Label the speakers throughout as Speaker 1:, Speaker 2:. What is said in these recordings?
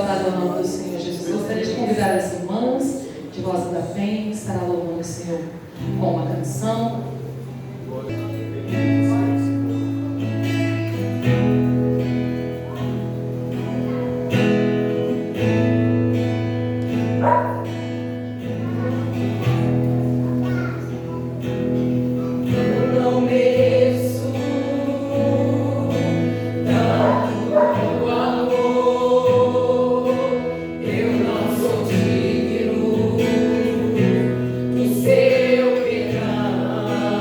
Speaker 1: Exaltado ao nome do Senhor Jesus. Gostaria de convidar as irmãs de Rosa da Penha, que estará louvando o Senhor com uma canção.
Speaker 2: Seu pecado.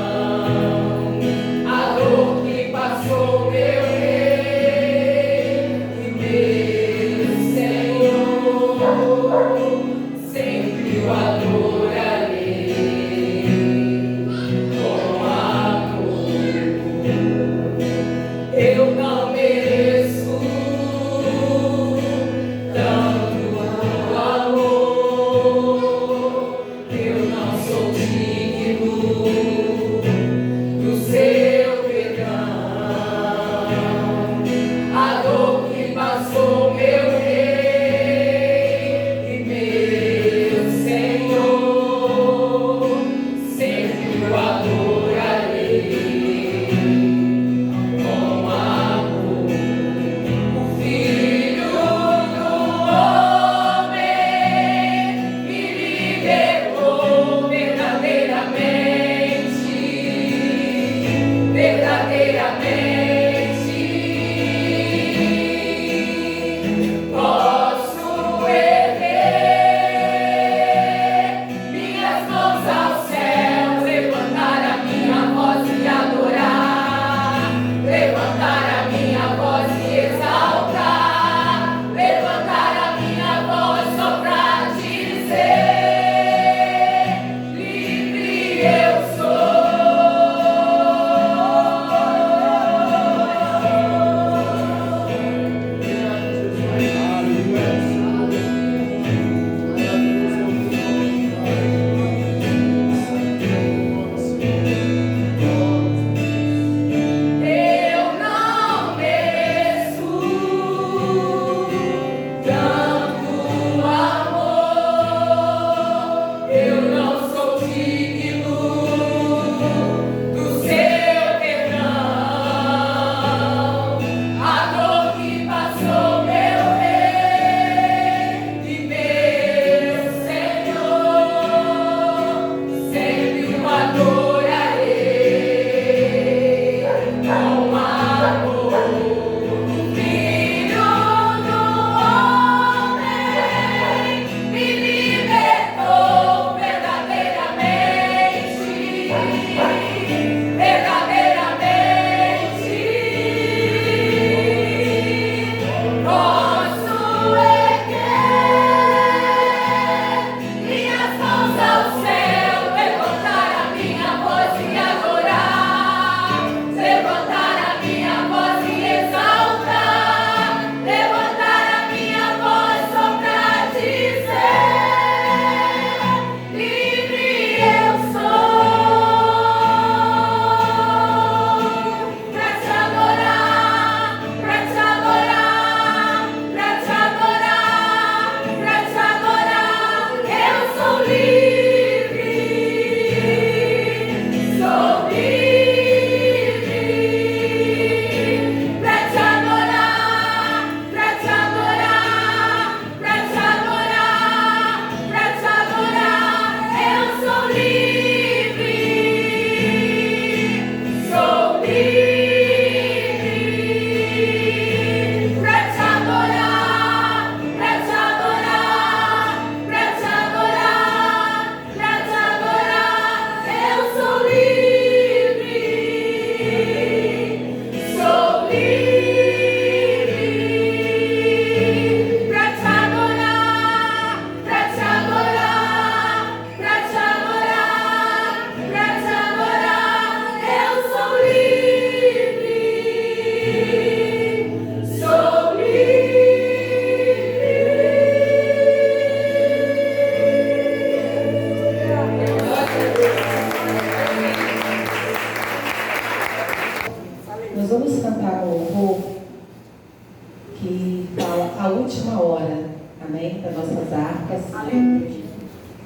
Speaker 2: alimenta nossas arcas.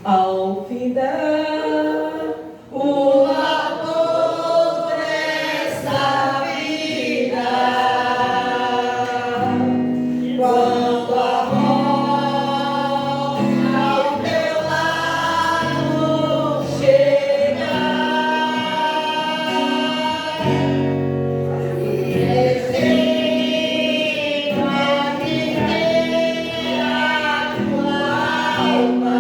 Speaker 2: Ao findar o labor desta vida, quando a morte ao teu lado chegar, desenho a viver a tua alma.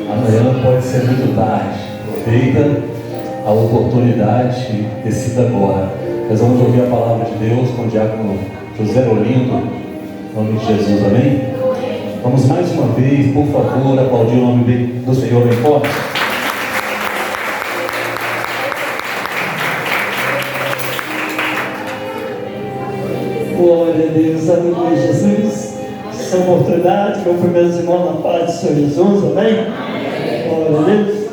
Speaker 3: Amanhã pode ser muito tarde. Aproveita a oportunidade, decida agora. Nós vamos ouvir a palavra de Deus com o diácono José Olindo, em nome de Jesus, amém? Vamos mais uma vez, por favor, aplaudir o nome do Senhor bem forte.
Speaker 4: Glória a Deus, aleluia, Jesus. Essa oportunidade, cumprimento os irmãos na paz do Senhor Jesus, amém? Glória a Deus.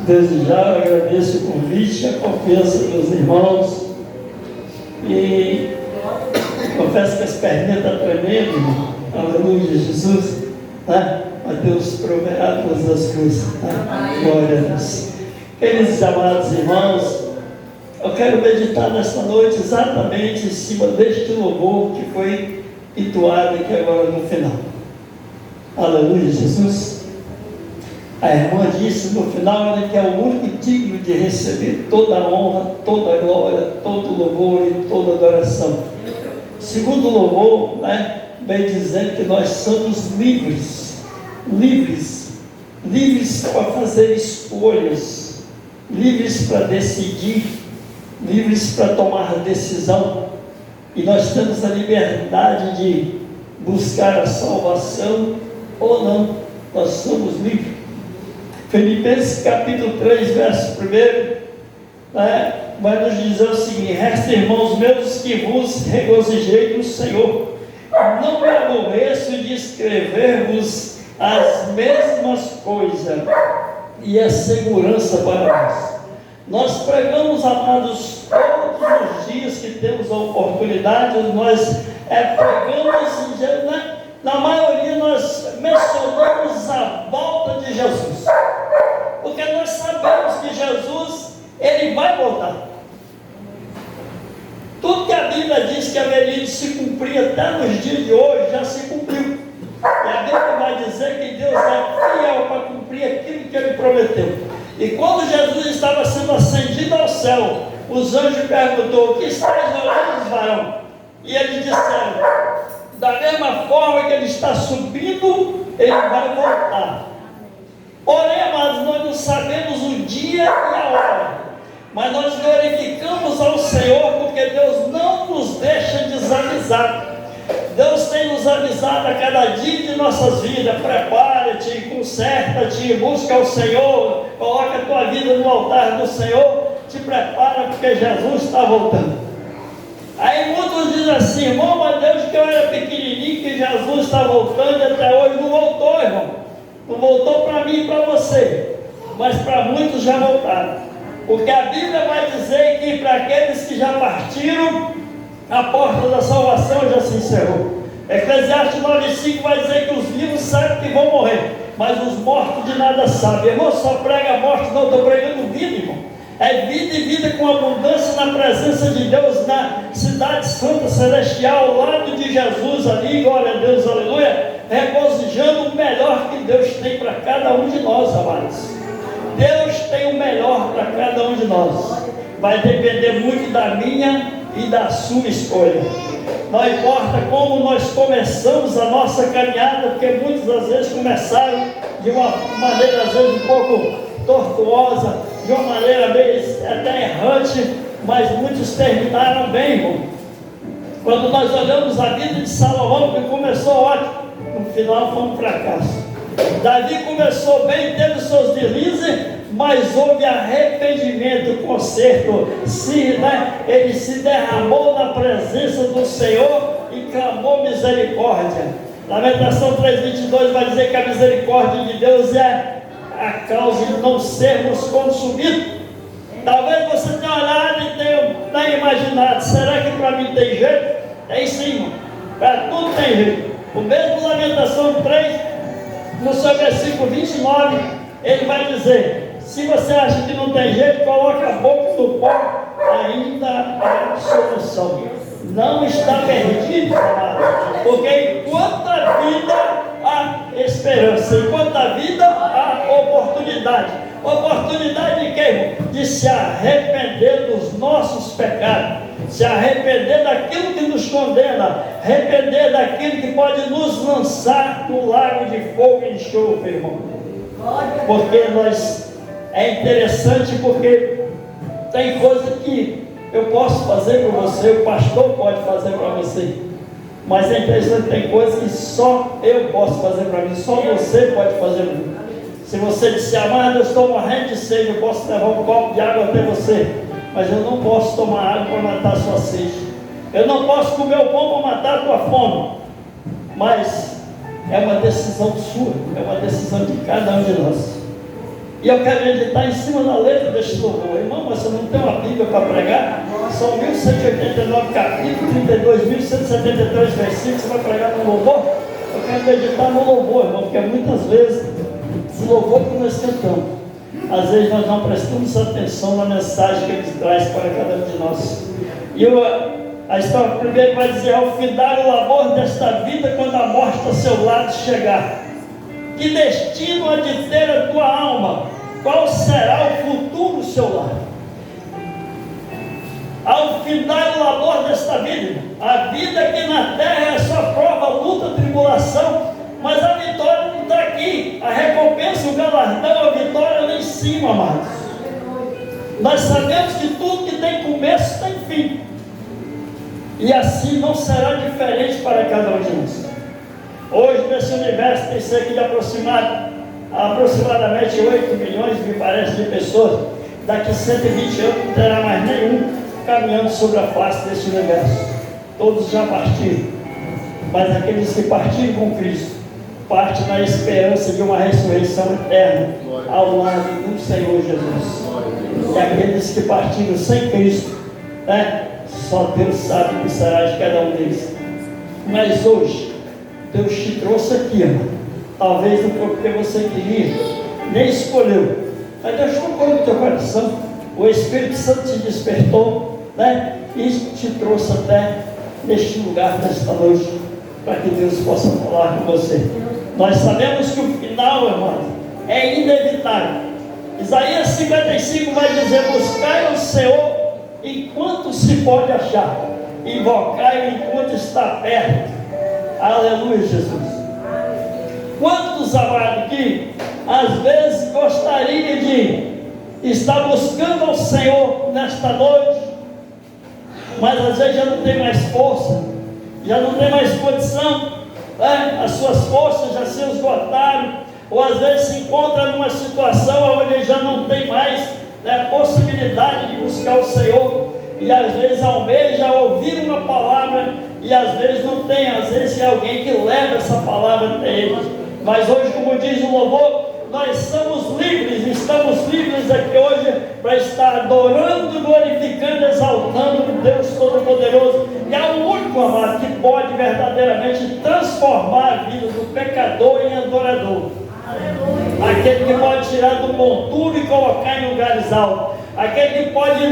Speaker 4: Desde já eu agradeço o convite, a confiança dos irmãos. E confesso que as perninhas estão tremendo, irmão. Aleluia, Jesus. Né? Mas Deus proverá todas as coisas. Né? Glória a Deus. Queridos e amados irmãos, eu quero meditar nesta noite exatamente em cima deste louvor que foi entoado aqui agora no final. Aleluia, Jesus. A irmã disse no final que é o único digno de receber toda a honra, toda a glória, todo o louvor e toda a adoração. Segundo o louvor, né, vem dizendo que nós somos livres para fazer escolhas, livres para decidir, livres para tomar decisão, e nós temos a liberdade de buscar a salvação ou não. Nós somos livres. Filipenses capítulo 3, verso 1, né, vai nos dizer o seguinte: resta, irmãos meus, que vos regozijei no Senhor. Não me aborreço de escrever-vos as mesmas coisas, e a segurança para nós. Nós pregamos, amados, todos os dias que temos a oportunidade, nós pregamos, né? Na maioria nós mencionamos a volta de Jesus, porque nós sabemos que Jesus, Ele vai voltar. Tudo que a Bíblia diz que haveria de se cumprir até nos dias de hoje, já se cumpriu. E a Bíblia vai dizer que Deus é fiel para cumprir aquilo que Ele prometeu. E quando Jesus estava sendo ascendido ao céu, os anjos perguntou: o que estás orando, varão? E eles disseram: da mesma forma que Ele está subindo, Ele vai voltar. Porém, amados, nós não sabemos o dia e a hora, mas nós glorificamos ao Senhor, porque Deus não nos deixa desavisar. Deus tem nos avisado a cada dia de nossas vidas: prepara-te, conserta-te, busca o Senhor, coloca a tua vida no altar do Senhor, te prepara, porque Jesus está voltando. Aí muitos dizem assim: irmão, mas Deus, que eu era pequenininho, que Jesus está voltando, e até hoje não voltou, irmão. Não voltou para mim e para você, mas para muitos já voltaram. Porque a Bíblia vai dizer que para aqueles que já partiram, a porta da salvação já se encerrou. Eclesiastes 9,5 vai dizer que os vivos sabem que vão morrer, mas os mortos de nada sabem. Irmão, só prega morte, não, estou pregando vida, irmão. É vida e vida com abundância na presença de Deus, na cidade santa celestial, ao lado de Jesus ali, glória a Deus, aleluia, regozijando o melhor que Deus tem para cada um de nós, amados. Deus tem o melhor para cada um de nós. Vai depender muito da minha e da sua escolha. Não importa como nós começamos a nossa caminhada, porque muitas às vezes começaram de uma maneira às vezes um pouco tortuosa, de uma maneira meio até errante, mas muitos terminaram bem, irmão. Quando nós olhamos a vida de Salomão, que começou ótimo, no final foi um fracasso. Davi começou bem, teve seus deslizes, mas houve arrependimento, conserto, ele se derramou na presença do Senhor e clamou misericórdia. Lamentação 3,22 vai dizer que a misericórdia de Deus é a causa de não sermos consumidos. Talvez você tenha olhado e tenha imaginado: será que para mim tem jeito? Tem sim, irmão. Para tudo tem jeito. O mesmo Lamentação 3, no seu versículo 29, ele vai dizer: se você acha que não tem jeito, coloque a boca no pó, ainda há solução. Não está perdido, amado, porque enquanto a vida há esperança, enquanto a vida há oportunidade. Oportunidade de quê? De se arrepender dos nossos pecados, se arrepender daquilo que nos condena, arrepender daquilo que pode nos lançar no lago de fogo e enxofre, irmão. Porque é interessante, porque tem coisa que eu posso fazer para você, o pastor pode fazer para você, mas é interessante que tem coisa que só eu posso fazer para mim, só você pode fazer para mim. Se você disser, amado, eu estou morrendo de sede, eu posso levar um copo de água até você, mas eu não posso tomar água para matar a sua sede, eu não posso comer o pão para matar a tua fome, mas é uma decisão sua, é uma decisão de cada um de nós. E eu quero meditar em cima da letra deste louvor. Irmão, mas você não tem uma Bíblia para pregar? São 1189 capítulos, 32.173 versículos. Você vai pregar no louvor? Eu quero meditar no louvor, irmão, porque muitas vezes o louvor que nós cantamos, às vezes nós não prestamos atenção na mensagem que ele traz para cada um de nós. E a história primeiro vai dizer: ao findar o labor desta vida, quando a morte ao seu lado chegar, que destino há de ter a tua alma? Qual será o futuro seu lar? Ao findar o labor desta vida, a vida aqui na terra é só prova, luta, tribulação, mas a vitória não está aqui. A recompensa, o galardão, a vitória lá em cima, amados. Nós sabemos que tudo que tem começo tem fim, e assim não será diferente para cada um de nós. Hoje, nesse universo, tem cerca de aproximadamente 8 milhões, me parece, de pessoas. Daqui a 120 anos não terá mais nenhum caminhando sobre a face desse universo. Todos já partiram. Mas aqueles que partiram com Cristo, partem na esperança de uma ressurreição eterna ao lado do Senhor Jesus. E aqueles que partiram sem Cristo, só Deus sabe o que será de cada um deles. Mas hoje, Deus te trouxe aqui, irmão. Talvez não foi porque você queria, nem escolheu, mas Deus tocou no teu coração. O Espírito Santo te despertou, e te trouxe até neste lugar, nesta noite, para que Deus possa falar com você. Nós sabemos que o final, irmão, é inevitável. Isaías 55 vai dizer: buscai o Senhor enquanto se pode achar, invocai-o enquanto está perto. Aleluia, Jesus. Quantos, amados, que às vezes gostaria de estar buscando ao Senhor nesta noite, mas às vezes já não tem mais força, já não tem mais condição, as suas forças já se esgotaram, ou às vezes se encontra numa situação onde já não tem mais possibilidade de buscar o Senhor, e às vezes almeja ouvir uma palavra, e às vezes não tem, às vezes é alguém que leva essa palavra até eles. Mas hoje, como diz o louvor, nós somos livres, estamos livres aqui hoje para estar adorando, glorificando, exaltando o Deus Todo-Poderoso, que é o único, amado, que pode verdadeiramente transformar a vida do pecador em adorador. Aquele que pode tirar do monturo e colocar em lugares altos. Aquele que pode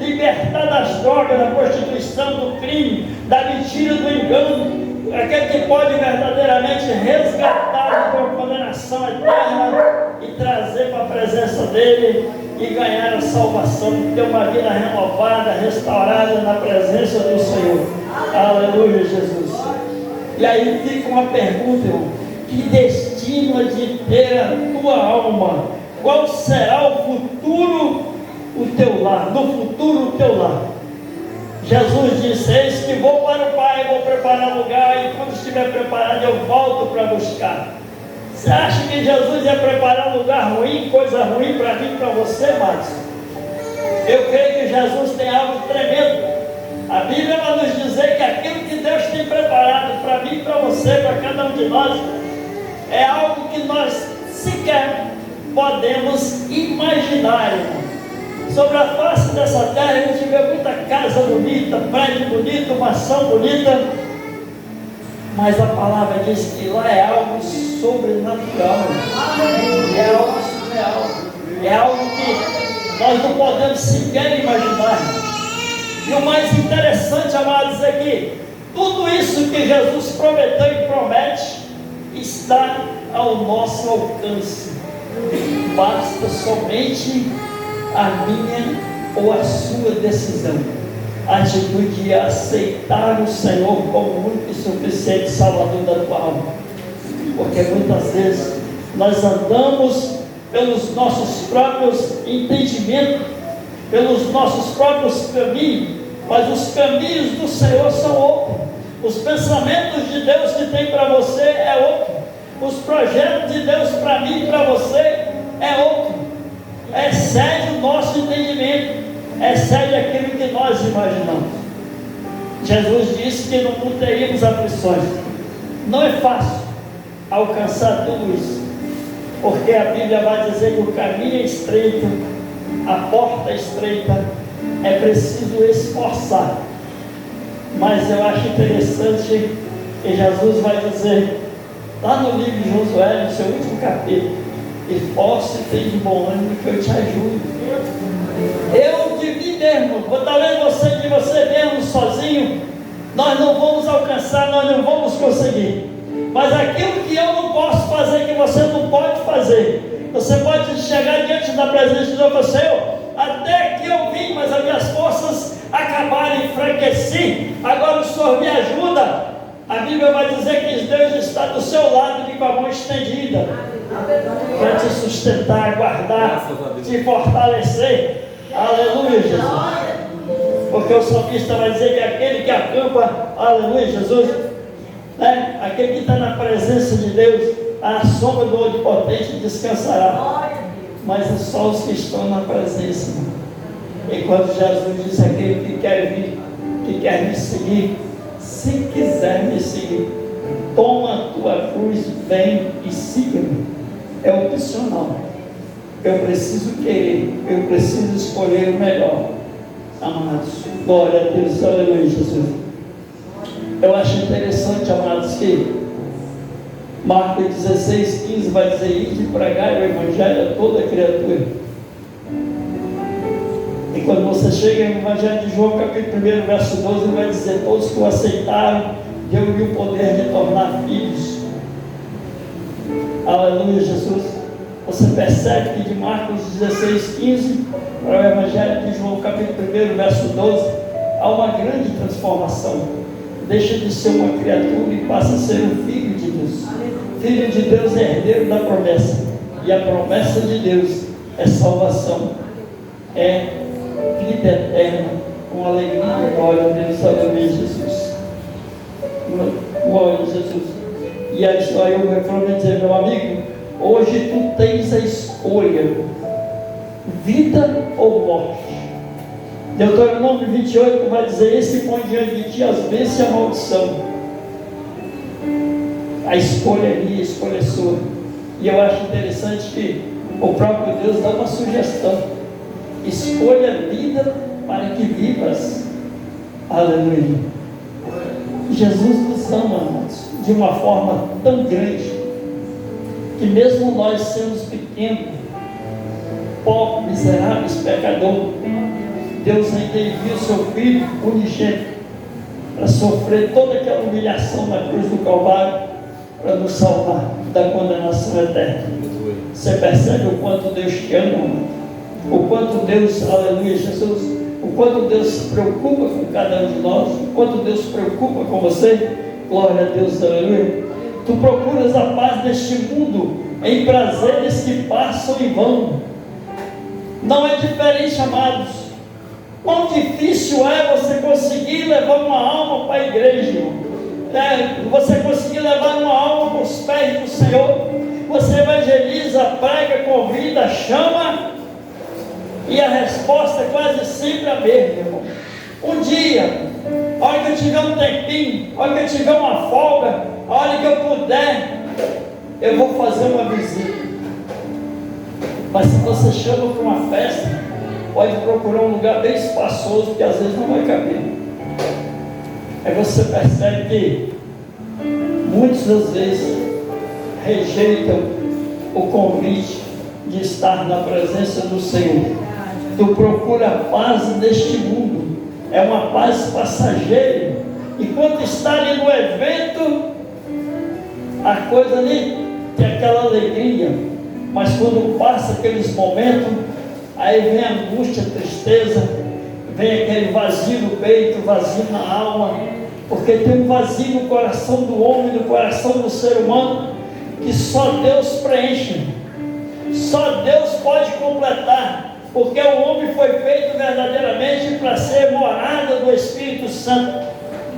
Speaker 4: libertar das drogas, da prostituição, do crime, da mentira, do engano. Aquele que pode verdadeiramente resgatar de uma condenação eterna e trazer para a presença dele e ganhar a salvação, ter uma vida renovada, restaurada na presença do Senhor. Aleluia, Jesus. E aí fica uma pergunta, irmão: que destino há de ter a tua alma? Qual será o futuro, o teu lar? No futuro, o teu lar. Jesus disse: eis que vou para o Pai, vou preparar lugar, e quando estiver preparado eu volto para buscar. Você acha que Jesus ia preparar um lugar ruim, coisa ruim para mim e para você, Márcio? Eu creio que Jesus tem algo tremendo. A Bíblia vai nos dizer que aquilo que Deus tem preparado para mim e para você, para cada um de nós, é algo que nós sequer podemos imaginar, irmão. Sobre a face dessa terra, a gente vê muita casa bonita, prédio bonito, mansão bonita, mas a palavra diz que lá é algo sobrenatural, é algo surreal, é algo que nós não podemos sequer imaginar. E o mais interessante, amados, é que tudo isso que Jesus prometeu e promete está ao nosso alcance. Basta somente a minha ou a sua decisão, a atitude de aceitar o Senhor como o único e suficiente Salvador da tua alma. Porque muitas vezes Nós andamos pelos nossos próprios entendimentos, pelos nossos próprios caminhos, mas os caminhos do Senhor são outros. Os pensamentos de Deus que tem para você é outro. Os projetos de Deus para mim e para você é outro. Excede o nosso entendimento, excede aquilo que nós imaginamos. Jesus disse que no mundo teríamos aflições. Não é fácil alcançar tudo isso, porque a Bíblia vai dizer que o caminho é estreito, a porta é estreita, é preciso esforçar. Mas eu acho interessante que Jesus vai dizer lá no livro de Josué, no seu último capítulo: esforce e tem de bom ânimo que eu te ajudo. Eu de mim mesmo, talvez você de você mesmo sozinho, nós não vamos alcançar, nós não vamos conseguir. Mas aquilo que eu não posso fazer, que você não pode fazer, você pode chegar diante da presença de Deus e falar: Senhor, até que eu vim, mas as minhas forças acabaram, enfraqueci, agora o Senhor me ajuda. A Bíblia vai dizer que Deus está do seu lado e com a mão estendida para te sustentar, guardar, te fortalecer. Aleluia, Jesus. Porque o salmista vai dizer que aquele que acampa, aleluia, Jesus, né? Aquele que está na presença de Deus, à sombra do Onipotente descansará. Mas é só os que estão na presença. E quando Jesus diz: aquele que quer vir, que quer me seguir, se quiser me seguir, toma a tua cruz, vem e siga-me. É opcional. Eu preciso querer, eu preciso escolher o melhor. Amados, glória a Deus, aleluia, Jesus. Eu acho interessante, amados, que Marcos 16:15 vai dizer: ide pregar o Evangelho a toda criatura. E quando você chega no Evangelho de João, capítulo 1, verso 12, ele vai dizer: todos que o aceitaram, deu-lhe o poder de tornar filhos. Aleluia, Jesus. Você percebe que de Marcos 16:15 para o Evangelho de João, capítulo 1, verso 12, há uma grande transformação. Deixa de ser uma criatura e passa a ser um filho de Deus. Filho de Deus é herdeiro da promessa. E a promessa de Deus é salvação, é vida eterna, com alegria. Glória a Deus, aleluia, Jesus. Glória a Jesus. E aí o refrão vai dizer: meu amigo, hoje tu tens a escolha, vida ou morte. Deuteronômio 28 vai dizer: esse põe diante de ti as bênçãos e a maldição. A escolha é minha, a escolha é sua. E eu acho interessante que o próprio Deus dá uma sugestão: escolha a vida para que vivas. Aleluia. Jesus nos ama, amados, de uma forma tão grande, que mesmo nós sendo pequenos, pobres, miseráveis, pecadores, Deus ainda enviou o seu Filho unigênito para sofrer toda aquela humilhação na cruz do Calvário, para nos salvar da condenação eterna. Você percebe o quanto Deus te ama, amado? O quanto Deus, aleluia, Jesus, o quanto Deus se preocupa com cada um de nós, o quanto Deus se preocupa com você. Glória a Deus, aleluia. Tu procuras a paz deste mundo em prazeres que passam e vão. Não é diferente, amados. Quão difícil é você conseguir levar uma alma para a igreja, você conseguir levar uma alma para os pés do Senhor. Você evangeliza, prega, convida, chama, e a resposta é quase sempre a mesma, irmão. Um dia, a hora que eu tiver um tempinho, a hora que eu tiver uma folga, a hora que eu puder, eu vou fazer uma visita. Mas se você chama para uma festa, pode procurar um lugar bem espaçoso, porque às vezes não vai caber. Aí você percebe que muitas das vezes rejeitam o convite de estar na presença do Senhor. Tu procura a paz neste mundo, é uma paz passageira. Enquanto está ali no evento, a coisa ali tem aquela alegria, mas quando passa aqueles momentos, aí vem a angústia, a tristeza, vem aquele vazio no peito, vazio na alma, porque tem um vazio no coração do homem, no coração do ser humano, que só Deus preenche, só Deus pode completar, porque o homem foi feito verdadeiramente para ser morada do Espírito Santo.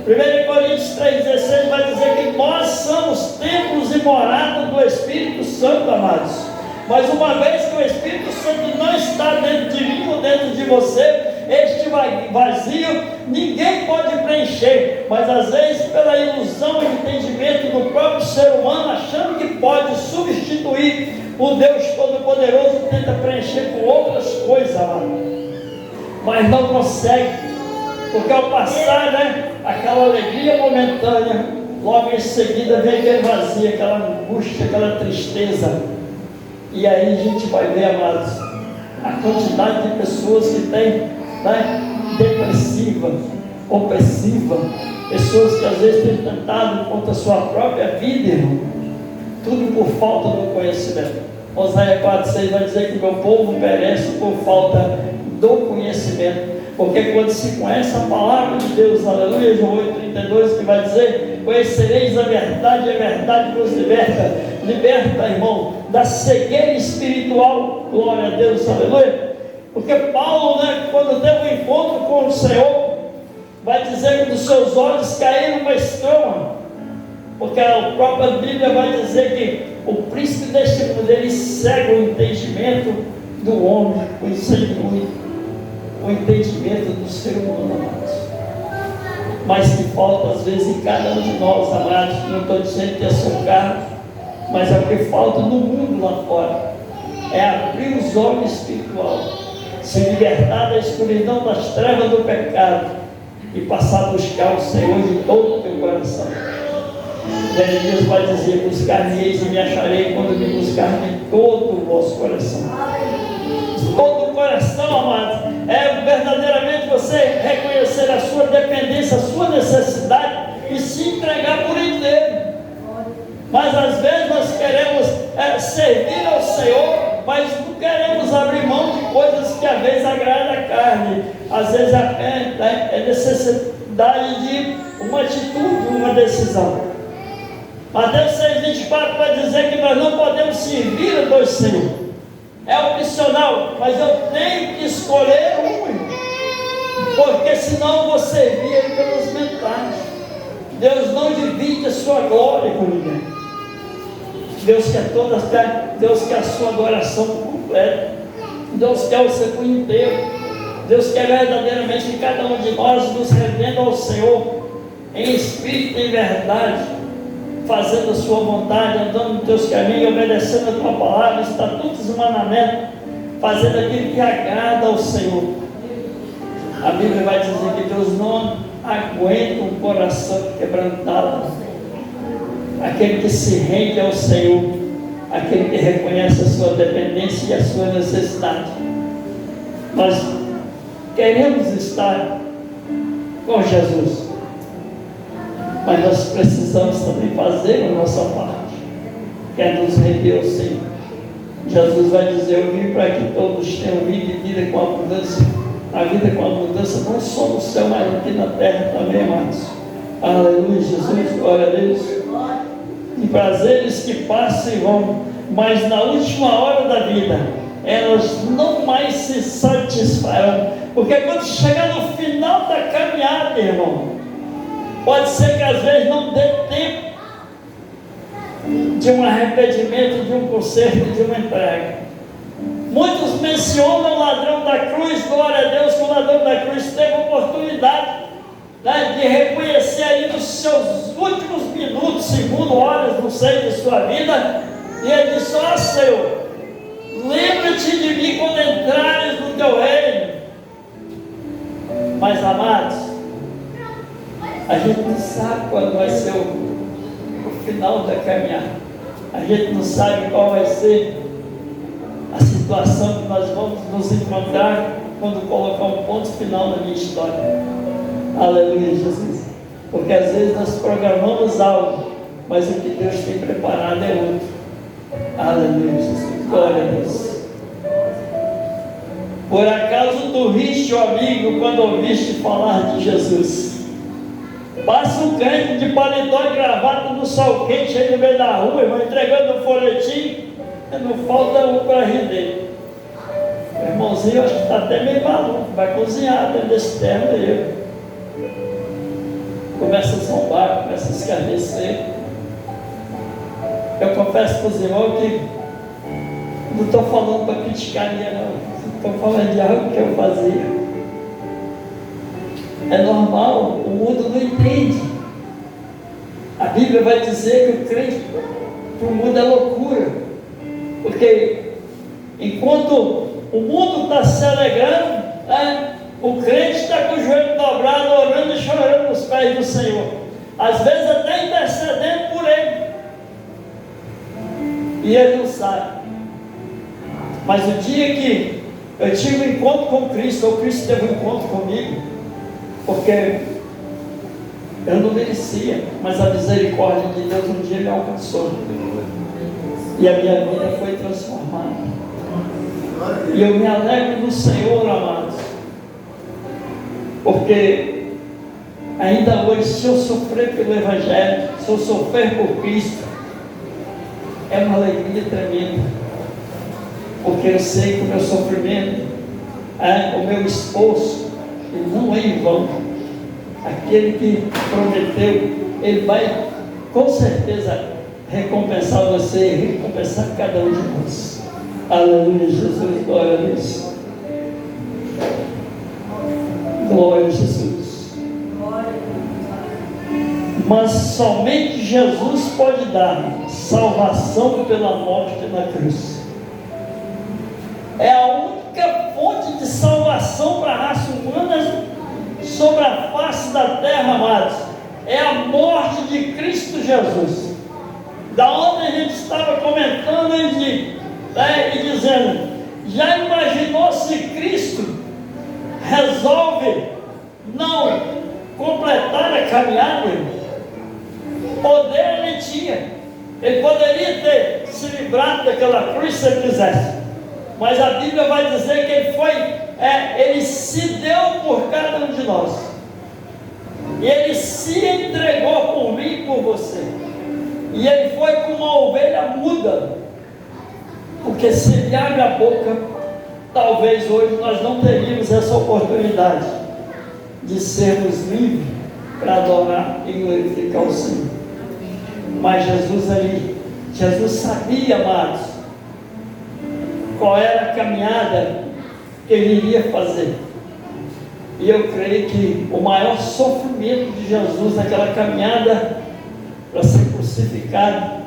Speaker 4: 1 Coríntios 3,16 vai dizer que nós somos templos e morada do Espírito Santo, amados. Mas uma vez que o Espírito Santo não está dentro de mim ou dentro de você, este vazio ninguém pode preencher. Mas às vezes, pela ilusão e entendimento do próprio ser humano, achando que pode substituir o Deus Todo-Poderoso, tenta preencher com outras coisas, amado. Mas não consegue, porque ao passar, aquela alegria momentânea, logo em seguida vem aquele vazio, aquela angústia, aquela tristeza. E aí a gente vai ver, amados, a quantidade de pessoas que tem, depressiva, opressiva, pessoas que às vezes têm tentado contra a sua própria vida, irmão, tudo por falta do conhecimento. Oséias 4,6 vai dizer que meu povo perece por falta do conhecimento. Porque quando se conhece a palavra de Deus, aleluia, João 8,32, que vai dizer: conhecereis a verdade vos liberta. Liberta, irmão, da cegueira espiritual, glória a Deus, aleluia. Porque Paulo, quando teve um encontro com o Senhor, vai dizer que dos seus olhos caíram uma escama, porque a própria Bíblia vai dizer que o príncipe deste mundo, ele cega o entendimento do homem, o entendimento do ser humano, amados. Mas que falta às vezes em cada um de nós, amados. Não estou dizendo que é seu carro, mas é o que falta no mundo lá fora, é abrir os olhos espirituais, se libertar da escuridão das trevas do pecado e passar a buscar o Senhor de todo o teu coração. Jeremias vai dizer: buscar-me-eis e me acharei quando me buscar-me todo o vosso coração. Todo o coração, amados, é verdadeiramente você reconhecer a sua dependência, a sua necessidade e se entregar por inteiro. Mas às vezes nós queremos servir ao Senhor, mas não queremos abrir mão de coisas que às vezes agradam a carne. Às vezes é necessidade de uma atitude, uma decisão. Mateus 6,24 vai dizer que nós não podemos servir a dois senhores. É opcional, mas eu tenho que escolher um, porque senão eu vou servir ele pelas metades. Deus não divide a sua glória com ninguém. Deus quer a sua adoração completa. Deus quer o seu cunho inteiro. Deus quer verdadeiramente que cada um de nós nos rendendo ao Senhor em espírito e em verdade, fazendo a sua vontade, andando nos teus caminhos, obedecendo a tua palavra, estatutos e mandamentos, fazendo aquilo que agrada ao Senhor. A Bíblia vai dizer que Deus não aguenta um coração quebrantado. Aquele que se rende ao Senhor, aquele que reconhece a sua dependência e a sua necessidade. Nós queremos estar com Jesus, mas nós precisamos também fazer a nossa parte, que é nos render ao Senhor. Jesus vai dizer: eu vim para que todos tenham vida e vida com abundância. A vida com abundância não só no céu, mas aqui na terra também, amados. Aleluia, Jesus, glória a Deus. E prazeres que passam e vão, mas na última hora da vida, elas não mais se satisfarão. Porque quando chegar no final da caminhada, irmão, pode ser que às vezes não dê tempo de um arrependimento, de um conserto, de uma entrega. Muitos mencionam o ladrão da cruz, glória a Deus, que o ladrão da cruz teve a oportunidade de reconhecer ali nos seus últimos minutos, segundos, horas, não sei, de sua vida, e ele disse: ó Senhor, lembra-te de mim quando entrares no teu reino. Mas, amados, a gente não sabe quando vai ser o final da caminhada. A gente não sabe qual vai ser a situação que nós vamos nos encontrar quando colocar um ponto final na minha história. Aleluia, Jesus. Porque às vezes nós programamos algo, mas o que Deus tem preparado é outro. Aleluia, Jesus. Glória a Deus. Por acaso tu riste, ó amigo, quando ouviste falar de Jesus? Passa um crente de paletó e gravata no sol quente aí no meio da rua, irmão, entregando um folhetim, não falta um para rir dele. O irmãozinho, eu acho que está até meio maluco, vai cozinhar dentro desse terno aí. Começa a zombar, começa a escarnecer. Eu confesso para os irmãos que não estou falando para criticar ninguém, não. Estou falando de algo que eu fazia. É normal, o mundo não entende. A Bíblia vai dizer que o crente para o mundo é loucura. Porque enquanto o mundo está se alegrando, o crente está com o joelho dobrado, orando e chorando nos pés do Senhor. Às vezes até intercedendo por ele. E ele não sabe. Mas o dia que eu tive um encontro com Cristo, ou Cristo teve um encontro comigo, porque eu não merecia, mas a misericórdia de Deus um dia me alcançou. E a minha vida foi transformada. E eu me alegro no Senhor, amados. Porque ainda hoje, se eu sofrer pelo Evangelho, se eu sofrer por Cristo, é uma alegria tremenda. Porque eu sei que o meu sofrimento, o meu esforço, ele não é em vão. Aquele que prometeu, ele vai com certeza recompensar você e recompensar cada um de nós. Aleluia, Jesus, glória a Deus. Glória a Jesus. Mas somente Jesus pode dar salvação pela morte na cruz. É a única fonte de salvação para a raça humana sobre a face da terra, amados. É a morte de Cristo Jesus. Da onde a gente estava comentando e dizendo, já imaginou se Cristo resolve não completar a caminhada? Poder ele tinha. Ele poderia ter se livrado daquela cruz se ele quisesse. Mas a Bíblia vai dizer que ele se deu por cada um de nós. E ele se entregou por mim e por você. E ele foi como uma ovelha muda. Porque se ele abre a boca, talvez hoje nós não teríamos essa oportunidade de sermos livres para adorar e glorificar o Senhor. Mas Jesus sabia, amados, qual era a caminhada que ele iria fazer. E eu creio que o maior sofrimento de Jesus naquela caminhada para ser crucificado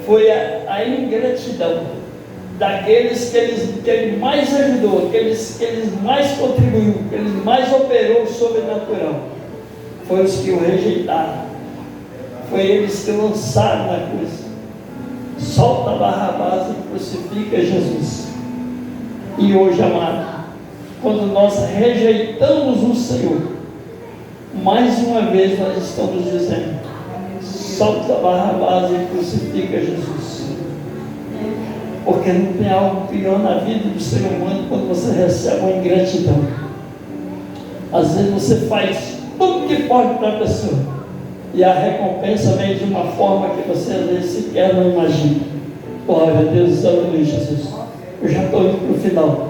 Speaker 4: foi a ingratidão daqueles que ele mais ajudou, aqueles que ele mais contribuiu, que ele mais operou o sobrenatural. Foi os que o rejeitaram, foi eles que o lançaram na cruz. Solta Barrabás e crucifica Jesus. E hoje, amado, quando nós rejeitamos o Senhor, mais uma vez nós estamos dizendo, solta Barrabás e crucifica Jesus. Porque não tem algo pior na vida do ser humano quando você recebe uma ingratidão. Às vezes você faz tudo que pode para a pessoa, e a recompensa vem de uma forma que você às vezes sequer não imagina. Glória a Deus, aleluia, Jesus. Eu já estou indo para o final.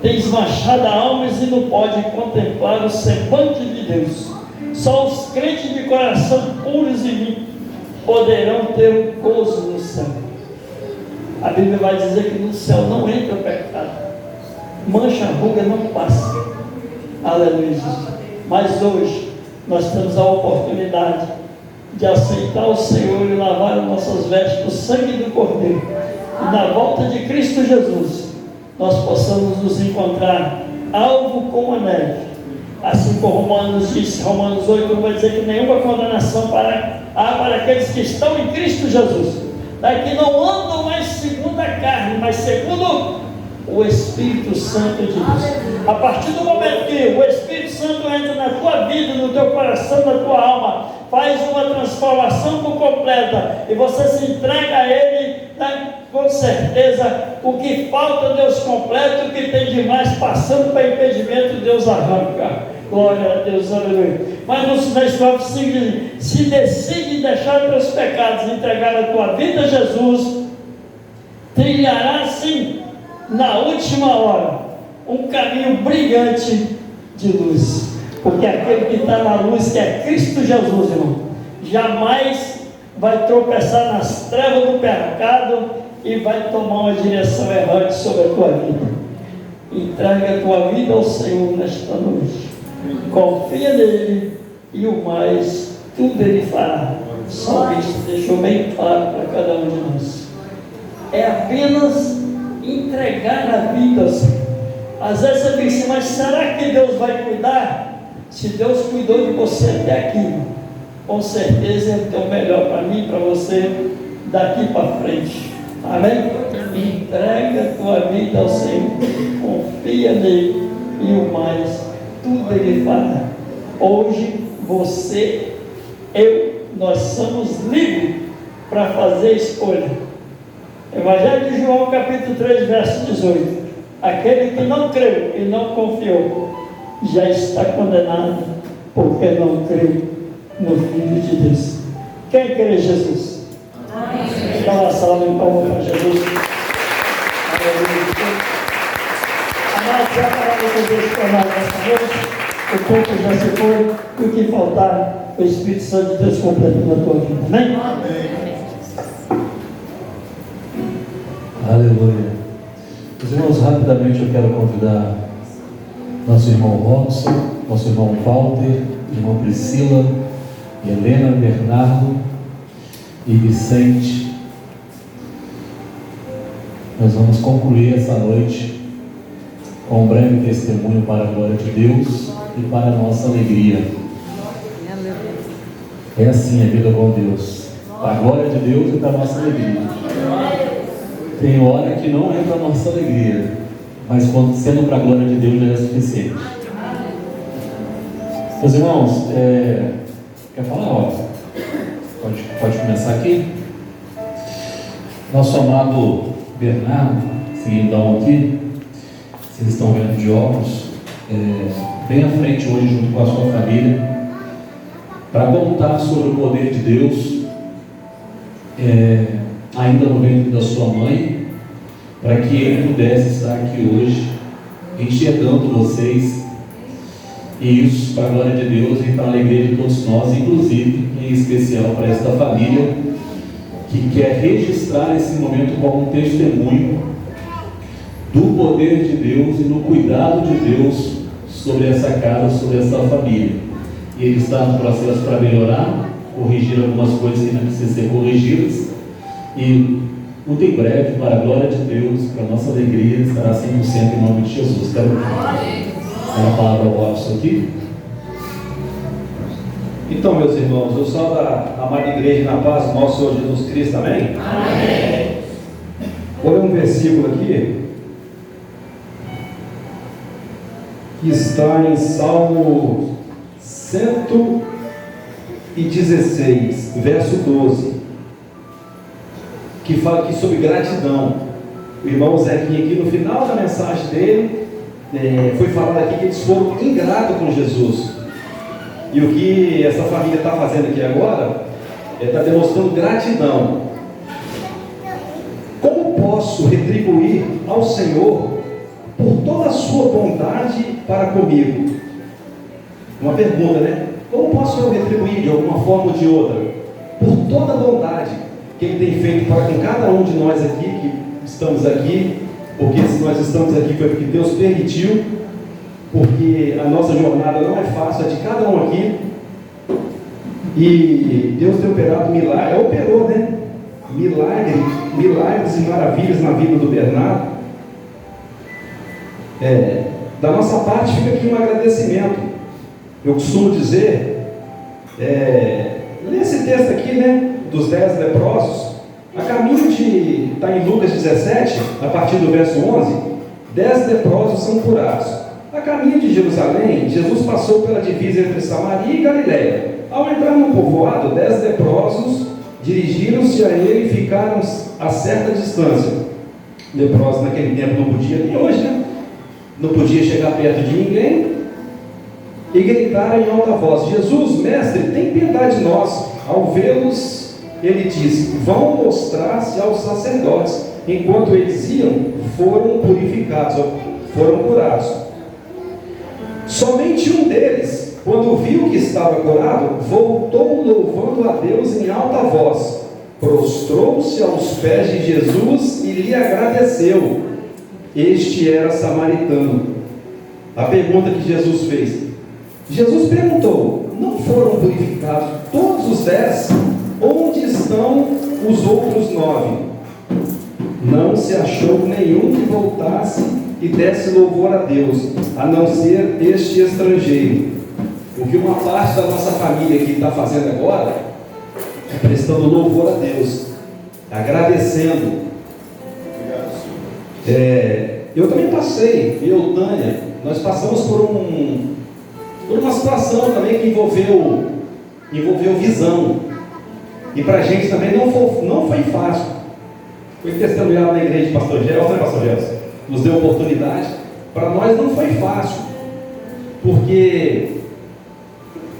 Speaker 4: Tens machado a almas e não pode contemplar o semblante de Deus. Só os crentes de coração puros e limpos poderão ter um gozo no céu. A Bíblia vai dizer que no céu não entra o pecado. Mancha, ruga não passa. Aleluia, Jesus. Mas hoje nós temos a oportunidade de aceitar o Senhor e lavar as nossas vestes do sangue do Cordeiro. E na volta de Cristo Jesus, nós possamos nos encontrar alvo como a neve. Assim como Romanos 8 vai dizer que nenhuma condenação para aqueles que estão em Cristo Jesus, que não andam mais segundo a carne, mas segundo o Espírito Santo de Deus. A partir do momento que o Espírito Santo entra na tua vida, no teu coração, na tua alma, faz uma transformação por completa e você se entrega a Ele, com certeza o que falta Deus completa, o que tem de mais passando para impedimento Deus arranca. Glória a Deus, aleluia. Mas no 9:5 diz: se decide deixar os teus pecados e entregar a tua vida a Jesus, trilhará sim, na última hora, um caminho brilhante de luz. Porque aquele que está na luz, que é Cristo Jesus, irmão, jamais vai tropeçar nas trevas do pecado e vai tomar uma direção errante sobre a tua vida. Entrega a tua vida ao Senhor nesta noite. Confia nele e o mais, tudo ele fará. Só isso deixou bem claro para cada um de nós. É apenas entregar a vida ao Senhor. Às vezes você pensa, mas será que Deus vai cuidar? Se Deus cuidou de você até aqui, com certeza Ele tem o melhor para mim e para você daqui para frente. Amém? Entrega a tua vida ao Senhor, confia nele e o mais, tudo Ele fará. Hoje, você, eu, nós somos livres para fazer escolha. Evangelho de João, capítulo 3, verso 18. Aquele que não creu e não confiou, já está condenado, porque não creu no Filho de Deus. Quem crê em Jesus? Amém. Dá uma salva em palmas para Jesus. Aleluia. Amados, a palavra de Deus para nós nessa noite. O tempo já se foi. E o que faltar, o Espírito Santo de Deus completo na tua vida. Amém?
Speaker 2: Amém.
Speaker 3: Aleluia. Meus irmãos, rapidamente eu quero convidar nosso irmão Robson, nosso irmão Walter, irmã Priscila, Helena, Bernardo e Vicente. Nós vamos concluir essa noite com um breve testemunho para a glória de Deus e para a nossa alegria. É assim a vida com Deus, para a glória de Deus e para a nossa alegria. Tem hora que não é para a nossa alegria, mas quando sendo para a glória de Deus já é suficiente. Meus irmãos, quer falar? Ó, pode começar aqui. Nosso amado Bernardo, seguidão aqui, vocês estão vendo de óculos, bem à frente hoje junto com a sua família, para contar sobre o poder de Deus, ainda no ventre da sua mãe, para que ele pudesse estar aqui hoje, enxergando vocês, e isso para a glória de Deus e para a alegria de todos nós, inclusive, em especial para esta família, que quer registrar esse momento como um testemunho do poder de Deus e do cuidado de Deus sobre essa casa, sobre essa família. E ele está no processo para melhorar, corrigir algumas coisas que não precisam ser corrigidas, e muito em breve, para a glória de Deus, para a nossa alegria, estará 100% em nome de Jesus. Quero dar a palavra ao Robson aqui.
Speaker 5: Então, meus irmãos, eu sou da amada igreja na paz do nosso Senhor Jesus Cristo, amém? Amém. Vou ler um versículo aqui, que está em Salmo 116, verso 12, que fala aqui sobre gratidão. O irmão Zequinha aqui no final da mensagem dele, foi falado aqui que eles foram ingratos com Jesus. E o que essa família está fazendo aqui agora, está demonstrando gratidão. Como posso retribuir ao Senhor por toda a sua bondade para comigo? Uma pergunta, né? Como posso eu retribuir de alguma forma ou de outra por toda a bondade que Ele tem feito para com cada um de nós aqui, que estamos aqui? Porque se nós estamos aqui foi porque Deus permitiu, porque a nossa jornada não é fácil, é de cada um aqui, e Deus tem operado milagres, operou, né? Milagres e maravilhas na vida do Bernardo. Da nossa parte fica aqui um agradecimento. Eu costumo dizer, lê esse texto aqui, né? Dos 10 leprosos, a caminho de, está em Lucas 17, a partir do verso 11, 10 leprosos são curados. A caminho de Jerusalém, Jesus passou pela divisa entre Samaria e Galiléia. Ao entrar no povoado, 10 leprosos dirigiram-se a ele e ficaram a certa distância. Leprosos naquele tempo não podia, nem hoje, né? Não podia chegar perto de ninguém. e gritaram em alta voz: Jesus, mestre, tem piedade de nós. Ao vê-los, ele disse: vão mostrar-se aos sacerdotes. Enquanto eles iam, foram purificados, foram curados. Somente um deles, quando viu que estava curado, voltou louvando a Deus em alta voz, prostrou-se aos pés de Jesus e lhe agradeceu. Este era samaritano. A pergunta que Jesus fez: Jesus perguntou: não foram purificados todos os 10? Onde estão os outros 9? Não se achou nenhum que voltasse e desse louvor a Deus, a não ser este estrangeiro. O que uma parte da nossa família aqui está fazendo agora é prestando louvor a Deus, agradecendo. Eu também passei, eu, Tânia, nós passamos por uma situação também que envolveu visão. E para a gente também não foi fácil. Foi testemunhado na igreja de Pastor Gelson, né, Pastor Gelson? Nos deu oportunidade. Para nós não foi fácil, porque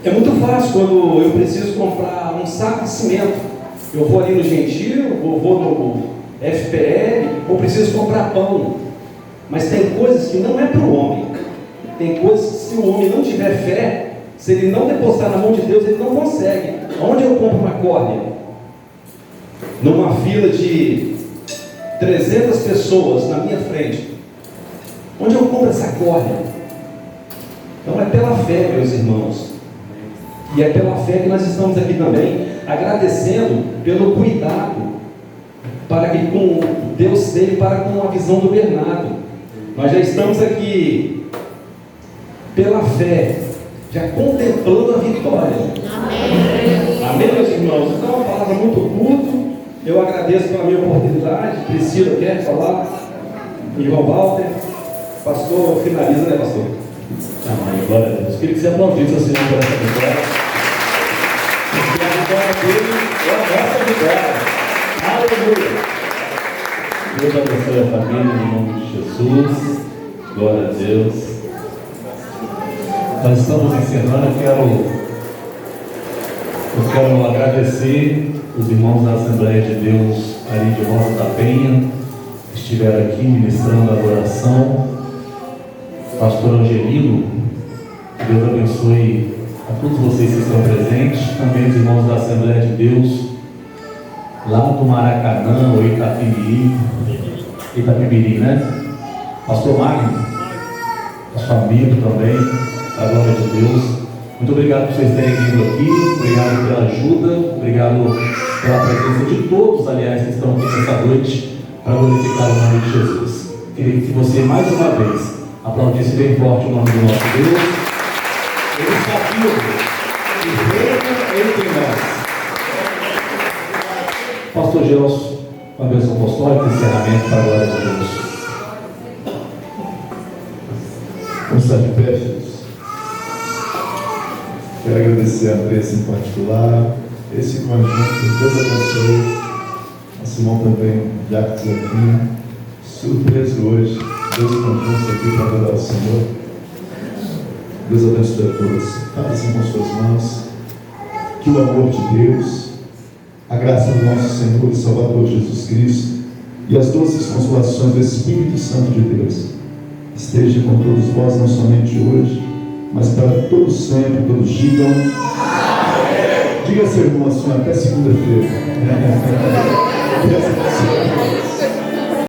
Speaker 5: é muito fácil quando eu preciso comprar um saco de cimento. Eu vou ali no Gentil, ou vou no FPL, ou preciso comprar pão. Mas tem coisas que não é para o homem. Tem coisas que, se o homem não tiver fé, se ele não depositar na mão de Deus, ele não consegue. Onde eu compro uma córnea? Numa fila de 300 pessoas na minha frente. Onde eu compro essa córnea? Então é pela fé, meus irmãos. E é pela fé que nós estamos aqui também, agradecendo pelo cuidado para que com Deus teve para com a visão do Bernardo. Nós já estamos aqui pela fé, já contemplando a vitória. Amém, meus irmãos? Então, uma palavra muito curta. Eu agradeço pela minha oportunidade. Priscila quer falar? Irmão Walter. Pastor, finaliza, né, pastor?
Speaker 3: Amém, glória a Deus. Queria que você aplaudisse o Senhor por essa vitória. Porque a vitória dele é a nossa vitória. Aleluia. Deus abençoe a família em nome de Jesus. Glória a Deus. Nós estamos encerrando. Eu quero agradecer os irmãos da Assembleia de Deus ali de Rosa da Penha, que estiveram aqui ministrando a adoração. Pastor Angelino, que Deus abençoe a todos vocês que estão presentes, também os irmãos da Assembleia de Deus lá do Maracanã, ou Itapemirim, né? Pastor Magno, a sua amiga também, a glória de Deus. Muito obrigado por vocês terem vindo aqui, obrigado pela ajuda, obrigado pela presença de todos, aliás, que estão aqui nessa noite para glorificar o nome de Jesus. Queria que você, mais uma vez, aplaudisse bem forte o nome do nosso Deus. Ele está vivo e reina entre nós. Pastor Gelson, uma bênção apostólica, encerramento para a glória de Deus.
Speaker 6: Vamos estar de pé, Jesus. Quero agradecer a Andressa em particular, esse conjunto, Deus abençoe, a Simão também, Jacques aqui, surpreso hoje, Deus conjuntos aqui para adorar o Senhor. Deus abençoe a todos. Faça assim com suas mãos, que o amor de Deus, a graça do nosso Senhor e Salvador Jesus Cristo e as doces consolações do Espírito Santo de Deus esteja com todos vós, não somente hoje, mas para todos sempre. Todos digam amém. Diga, seu irmão, assim, até segunda-feira.